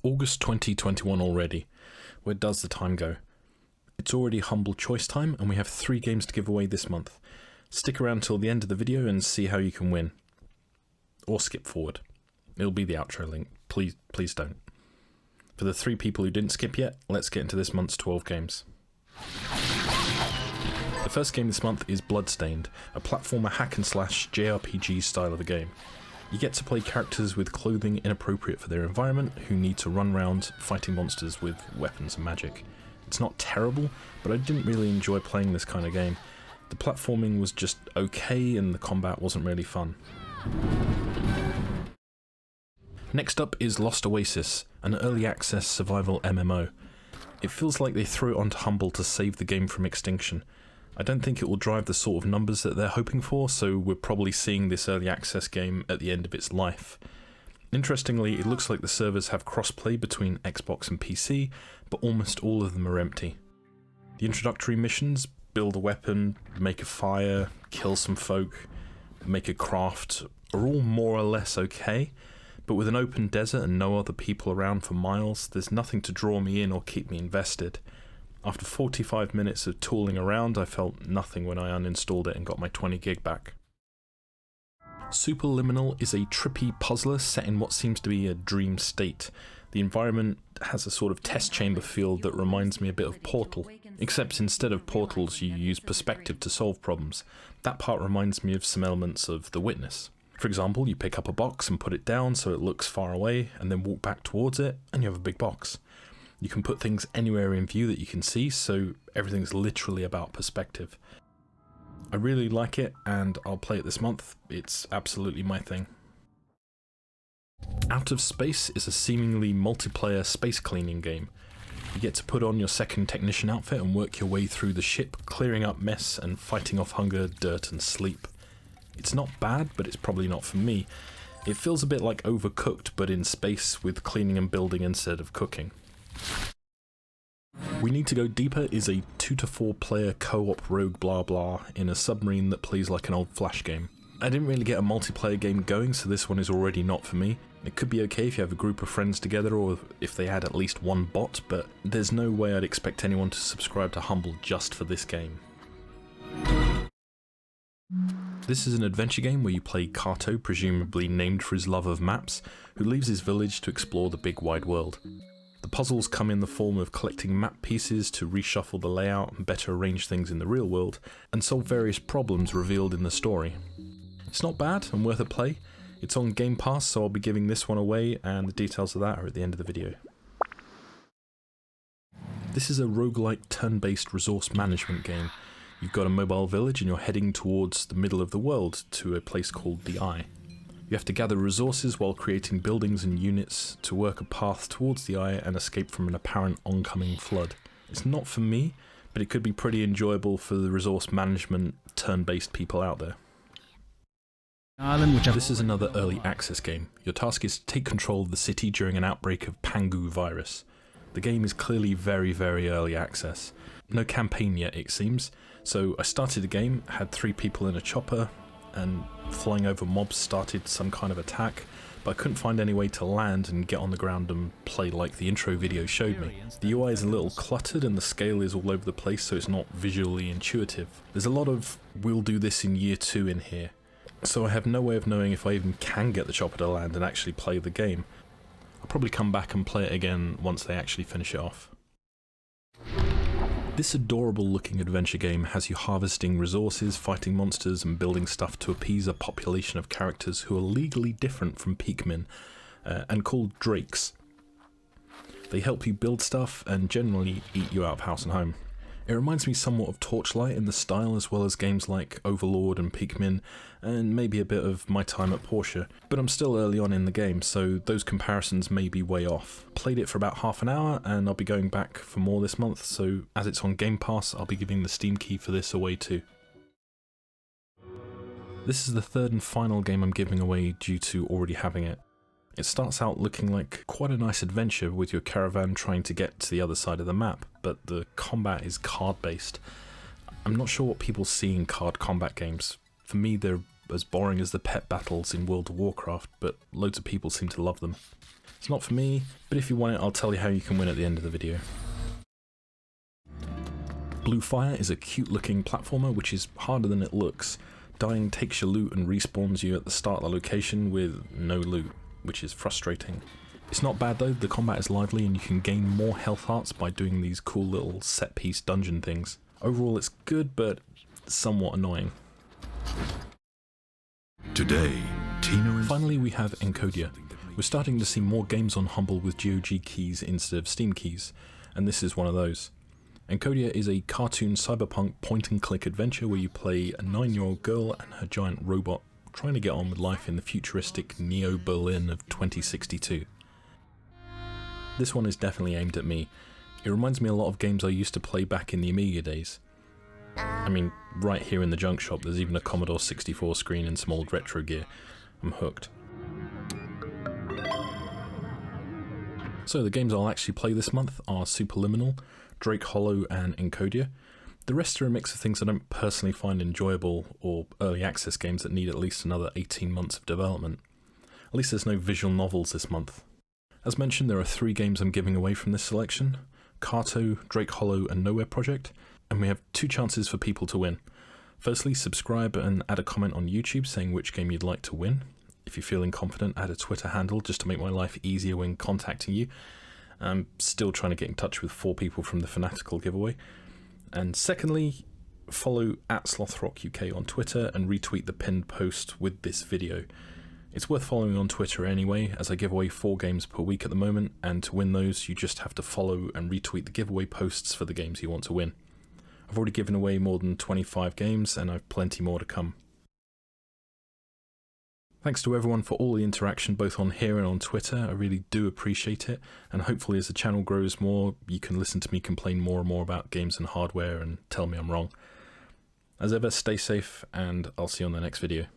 August 2021 already. Where does the time go? It's already Humble Choice time, and we have 3 games to give away this month. Stick around till the end of the video and see how you can win. Or skip forward. It'll be the outro link. Please don't. For the 3 people who didn't skip yet, let's get into this month's 12 games. The first game this month is Bloodstained, a platformer hack and slash JRPG style of a game. You get to play characters with clothing inappropriate for their environment who need to run around fighting monsters with weapons and magic. It's not terrible, but I didn't really enjoy playing this kind of game. The platforming was just okay and the combat wasn't really fun. Next up is Lost Oasis, an early access survival MMO. It feels like they threw it onto Humble to save the game from extinction. I don't think it will drive the sort of numbers that they're hoping for, so we're probably seeing this early access game at the end of its life. Interestingly, it looks like the servers have crossplay between Xbox and PC, but almost all of them are empty. The introductory missions, build a weapon, make a fire, kill some folk, make a craft, are all more or less okay, but with an open desert and no other people around for miles, there's nothing to draw me in or keep me invested. After 45 minutes of tooling around, I felt nothing when I uninstalled it and got my 20 gig back. Superliminal is a trippy puzzler set in what seems to be a dream state. The environment has a sort of test chamber feel that reminds me a bit of Portal, except instead of portals you use perspective to solve problems. That part reminds me of some elements of The Witness. For example, you pick up a box and put it down so it looks far away, and then walk back towards it, and you have a big box. You can put things anywhere in view that you can see, so everything's literally about perspective. I really like it, and I'll play it this month. It's absolutely my thing. Out of Space is a seemingly multiplayer space cleaning game. You get to put on your second technician outfit and work your way through the ship, clearing up mess and fighting off hunger, dirt and sleep. It's not bad, but it's probably not for me. It feels a bit like Overcooked, but in space with cleaning and building instead of cooking. We Need to Go Deeper is a 2 to 4 player co-op rogue blah blah in a submarine that plays like an old Flash game. I didn't really get a multiplayer game going, so this one is already not for me. It could be okay if you have a group of friends together or if they had at least one bot, but there's no way I'd expect anyone to subscribe to Humble just for this game. This is an adventure game where you play Carto, presumably named for his love of maps, who leaves his village to explore the big wide world. The puzzles come in the form of collecting map pieces to reshuffle the layout and better arrange things in the real world, and solve various problems revealed in the story. It's not bad and worth a play. It's on Game Pass, so I'll be giving this one away, and the details of that are at the end of the video. This is a roguelike turn-based resource management game. You've got a mobile village and you're heading towards the middle of the world to a place called the Eye. You have to gather resources while creating buildings and units to work a path towards the Eye and escape from an apparent oncoming flood. It's not for me, but it could be pretty enjoyable for the resource management turn-based people out there. This is another early access game. Your task is to take control of the city during an outbreak of Pangu virus. The game is clearly very early access. No campaign yet, it seems, so I started the game, had 3 people in a chopper, and flying over mobs started some kind of attack, but I couldn't find any way to land and get on the ground and play like the intro video showed me. The UI is a little cluttered and the scale is all over the place, so it's not visually intuitive. There's a lot of "we'll do this in year 2" in here, so I have no way of knowing if I even can get the chopper to land and actually play the game. I'll probably come back and play it again once they actually finish it off. This adorable looking adventure game has you harvesting resources, fighting monsters and building stuff to appease a population of characters who are legally different from Peakmen and called Drakes. They help you build stuff and generally eat you out of house and home. It reminds me somewhat of Torchlight in the style, as well as games like Overlord and Peakmin, and maybe a bit of my time at Porsche, but I'm still early on in the game, so those comparisons may be way off. Played it for about half an hour, and I'll be going back for more this month, so as it's on Game Pass, I'll be giving the Steam key for this away too. This is the third and final game I'm giving away due to already having it. It starts out looking like quite a nice adventure with your caravan trying to get to the other side of the map, but the combat is card based. I'm not sure what people see in card combat games. For me, they're as boring as the pet battles in World of Warcraft, but loads of people seem to love them. It's not for me, but if you want it, I'll tell you how you can win at the end of the video. Blue Fire is a cute looking platformer which is harder than it looks. Dying takes your loot and respawns you at the start of the location with no loot, which is frustrating. It's not bad though, the combat is lively and you can gain more health hearts by doing these cool little set piece dungeon things. Overall it's good, but somewhat annoying. Today, Tina is... Finally we have Encodya. We're starting to see more games on Humble with GOG keys instead of Steam keys, and this is one of those. Encodya is a cartoon cyberpunk point-and-click adventure where you play a 9-year-old girl and her giant robot trying to get on with life in the futuristic Neo-Berlin of 2062. This one is definitely aimed at me. It reminds me a lot of games I used to play back in the Amiga days. I mean, right here in the junk shop there's even a Commodore 64 screen and some old retro gear. I'm hooked. So the games I'll actually play this month are Superliminal, Drake, Hollow and Encodya. The rest are a mix of things I don't personally find enjoyable or early access games that need at least another 18 months of development. At least there's no visual novels this month. As mentioned, there are 3 games I'm giving away from this selection: Carto, Drake, Hollow and Nowhere Project, and we have 2 chances for people to win. Firstly, subscribe and add a comment on YouTube saying which game you'd like to win. If you're feeling confident, add a Twitter handle just to make my life easier when contacting you. I'm still trying to get in touch with 4 people from the Fanatical giveaway. And secondly, follow @SlothrockUK on Twitter and retweet the pinned post with this video. It's worth following on Twitter anyway, as I give away 4 games per week at the moment, and to win those you just have to follow and retweet the giveaway posts for the games you want to win. I've already given away more than 25 games and I've plenty more to come. Thanks to everyone for all the interaction both on here and on Twitter, I really do appreciate it, and hopefully as the channel grows more, you can listen to me complain more and more about games and hardware and tell me I'm wrong. As ever, stay safe and I'll see you on the next video.